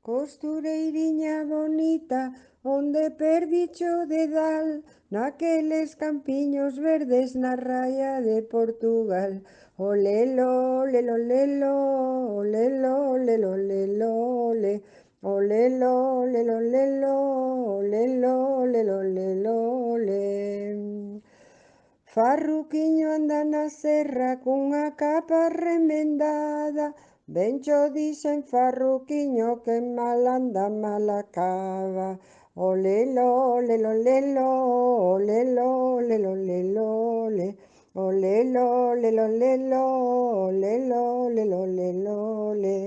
Costureiriña bonita, onde perdicho de dal, naqueles campiños verdes na raya de Portugal. Olelo, lelo, lelo, olelo, lelo, lelo, le. Olelo, lelo, lelo, olelo, lelo, lelo, le. Farruquiño anda na serra cunha capa remendada. Bencho dixen Farruquiño que mal anda mal acaba. Olelo, lelo, lelo, olelo, lelo, lelo, le. Olelo, lelo, lelo, olelo, lelo, lelo, le.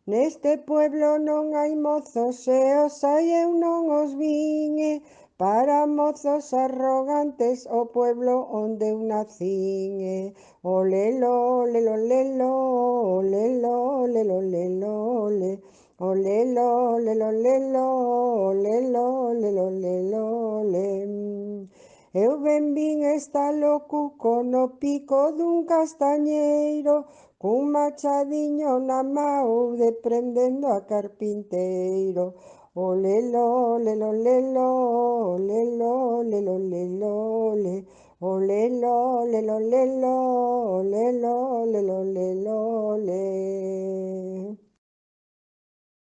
Neste pueblo non hai mozos e os hai eu non os vin, para mozos arrogantes o pueblo onde eu nacín. Olelo, lelo, lelo, olelo, lelo, lelo, le. Olelo, lelo, lelo, olelo, lelo, lelo, le. Eu ben vin estalo cuco no pico dun castañeiro, cun machadiño na mau deprendendo a carpinteiro. Olelo, lelo, lelo, olelo, lelo, lelo, le. Olelo, lelo, lelo, olelo, lelo, lelo, le.